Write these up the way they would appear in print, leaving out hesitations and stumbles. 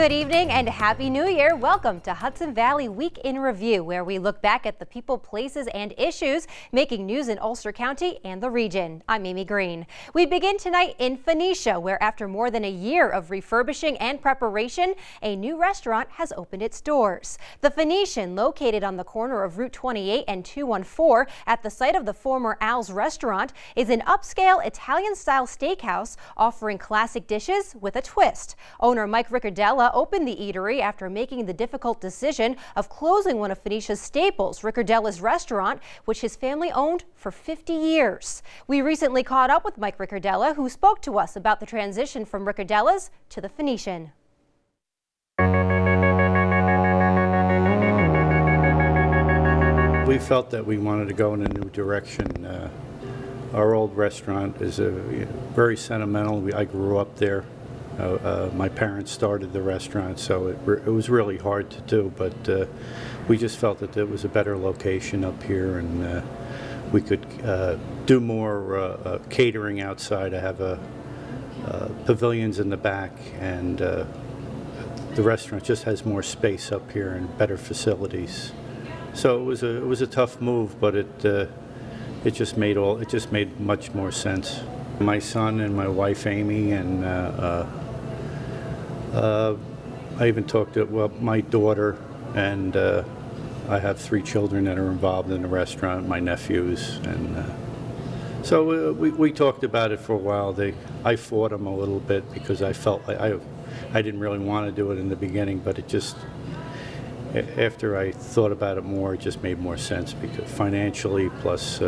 Good evening and Happy New Year. Welcome to Hudson Valley Week in Review, where we look back at the people, places, and issues making news in Ulster County and the region. I'm Amy Greene. We begin tonight in Phoenicia, where after more than a year of refurbishing and preparation, a new restaurant has opened its doors. The Phoenician, located on the corner of Route 28 and 214 at the site of the former Al's restaurant, is an upscale Italian-style steakhouse offering classic dishes with a twist. Owner Mike Ricciardella opened the eatery after making the difficult decision of closing one of Phoenicia's staples, Ricciardella's restaurant, which his family owned for 50 years. We recently caught up with Mike Ricciardella, who spoke to us about the transition from Ricciardella's to the Phoenician. We felt that we wanted to go in a new direction. Our old restaurant is very sentimental. I grew up there. My parents started the restaurant, so it was really hard to do, but we just felt that there was a better location up here, and we could do more catering outside. I have pavilions in the back, and the restaurant just has more space up here and better facilities. So it was a tough move, but it just made much more sense. My son and my wife Amy, and I even talked to my daughter, and I have 3 children that are involved in the restaurant, my nephews, and so we talked about it for a while. I fought them a little bit because I felt like I didn't really want to do it in the beginning, but it just, after I thought about it more, it just made more sense, because financially, plus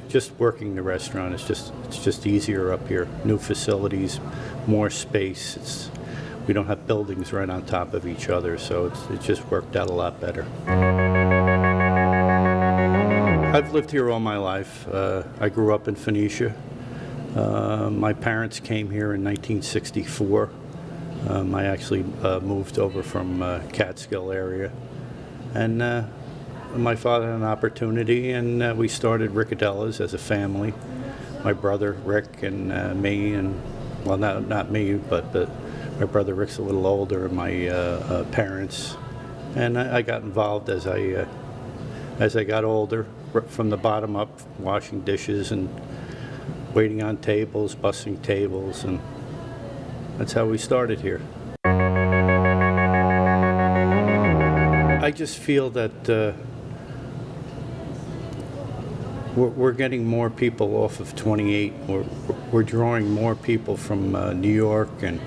just working the restaurant, it's just easier up here. New facilities, more space. We don't have buildings right on top of each other, so it just worked out a lot better. I've lived here all my life. I grew up in Phoenicia. My parents came here in 1964. I actually moved over from Catskill area, and my father had an opportunity, and we started Ricciardella's as a family. My brother Rick and me, and well, not me, but my brother Rick's a little older, and my parents, and I got involved as I got older, from the bottom up, washing dishes and waiting on tables, bussing tables, and that's how we started here. I just feel that we're getting more people off of 28. We're drawing more people from New York, and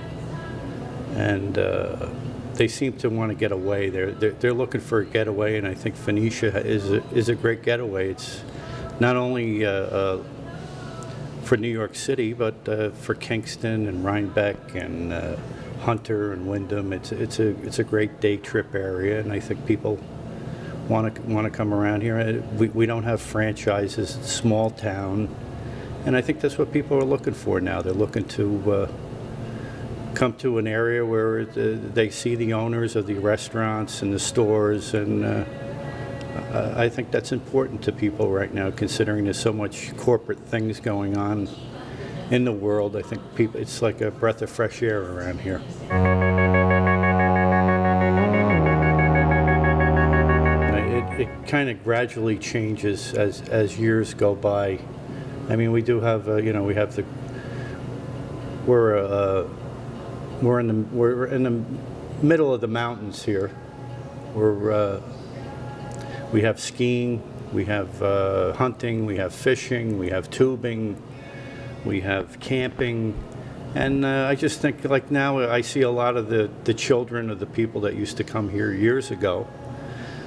they seem to want to get away. They're looking for a getaway, and I think Phoenicia is a great getaway. It's not only for New York City, but for Kingston and Rhinebeck and Hunter and Wyndham. It's a great day trip area, and I think people want to come around here. We don't have franchises. It's a small town, and I think that's what people are looking for now. They're looking to come to an area where they see the owners of the restaurants and the stores, and I think that's important to people right now, considering there's so much corporate things going on in the world. I think it's like a breath of fresh air around here. It kind of gradually changes as years go by. I mean, we do have we're in the middle of the mountains here. We have skiing, we have hunting, we have fishing, we have tubing, we have camping, and I just think, like, now I see a lot of the children of the people that used to come here years ago.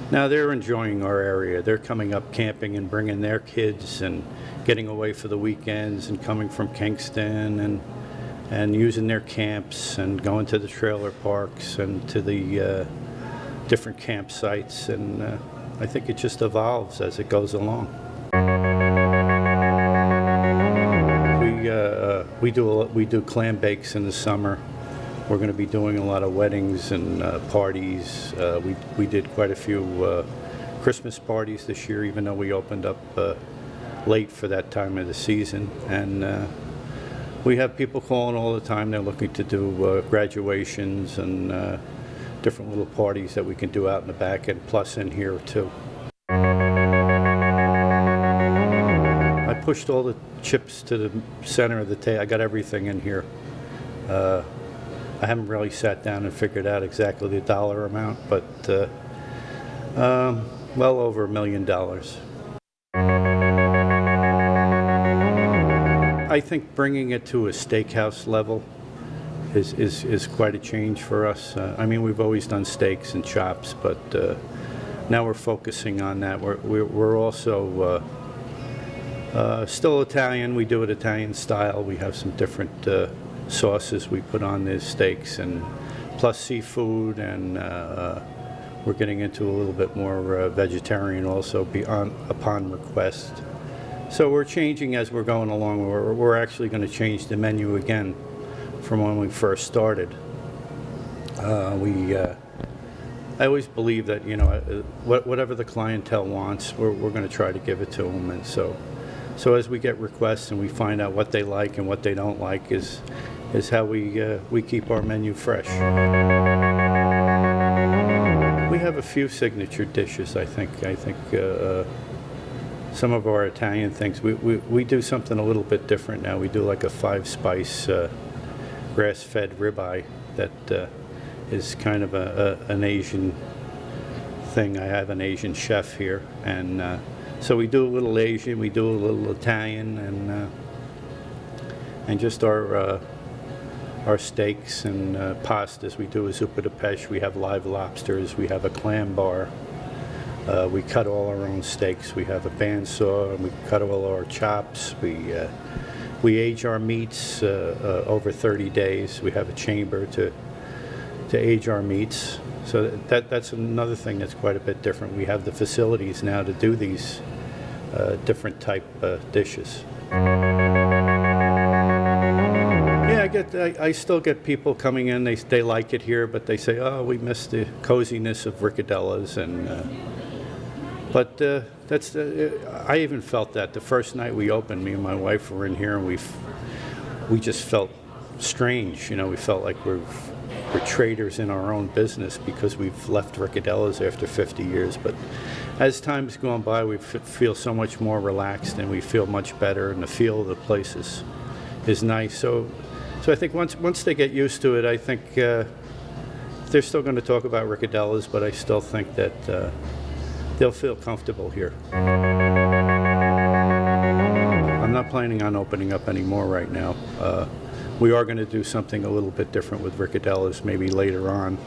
Now they're enjoying our area. They're coming up camping and bringing their kids and getting away for the weekends and coming from Kingston and using their camps and going to the trailer parks and to the different campsites, and I think it just evolves as it goes along. We do clam bakes in the summer. We're going to be doing a lot of weddings and parties. We did quite a few Christmas parties this year, even though we opened up late for that time of the season. And we have people calling all the time. They're looking to do graduations and different little parties that we can do out in the back, and plus in here too. I pushed all the chips to the center of the table. I got everything in here. I haven't really sat down and figured out exactly the dollar amount, but well over $1 million. I think bringing it to a steakhouse level is quite a change for us. I mean, we've always done steaks and chops, but now we're focusing on that. We're also still Italian. We do it Italian style. We have some different sauces we put on the steaks, and plus seafood, and we're getting into a little bit more vegetarian also upon request. So we're changing as we're going along. We're actually going to change the menu again from when we first started. I always believe that, you know, whatever the clientele wants, we're going to try to give it to them. And so as we get requests and we find out what they like and what they don't like is how we keep our menu fresh. We have a few signature dishes, I think. Some of our Italian things, we do something a little bit different now. We do like a 5-spice grass-fed ribeye that is kind of an Asian thing. I have an Asian chef here, and so we do a little Asian, we do a little Italian, and just our steaks and pastas. We do a zuppa de pesce. We have live lobsters. We have a clam bar. We cut all our own steaks. We have a bandsaw, and we cut all our chops. We age our meats over 30 days. We have a chamber to age our meats. So that's another thing that's quite a bit different. We have the facilities now to do these different type dishes. Yeah, I still get people coming in. They like it here, but they say, "Oh, we miss the coziness of Ricciardella's," and but I even felt that the first night we opened. Me and my wife were in here, and we just felt strange. You know, we felt like we're traders in our own business because we've left Ricciardella's after 50 years. But as time's gone by, we feel so much more relaxed, and we feel much better, and the feel of the place is nice. So I think once they get used to it, I think they're still going to talk about Ricciardella's, but I still think that they'll feel comfortable here. I'm not planning on opening up anymore right now. We are going to do something a little bit different with Ricciardella's maybe later on.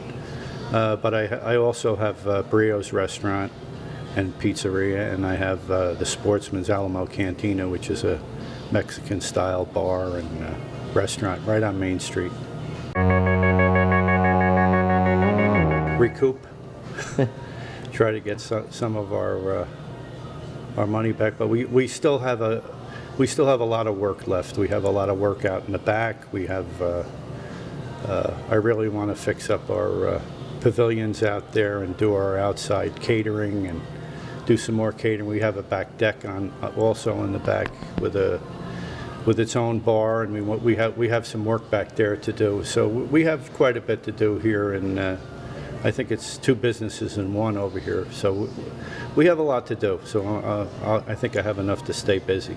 But I also have Brio's Restaurant and Pizzeria, and I have the Sportsman's Alamo Cantina, which is a Mexican-style bar and restaurant right on Main Street. Recoup. Try to get some of our money back, but we still have a lot of work left. We have a lot of work out in the back. We have I really want to fix up our pavilions out there and do our outside catering and do some more catering. We have a back deck on also in the back with its own bar, and we have some work back there to do. So we have quite a bit to do here, and I think it's two businesses in one over here. So we have a lot to do. So I think I have enough to stay busy.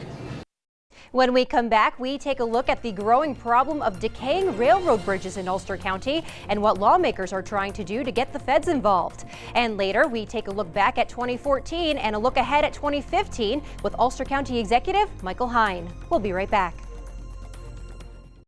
When we come back, we take a look at the growing problem of decaying railroad bridges in Ulster County and what lawmakers are trying to do to get the feds involved. And later, we take a look back at 2014 and a look ahead at 2015 with Ulster County Executive Michael Hine. We'll be right back.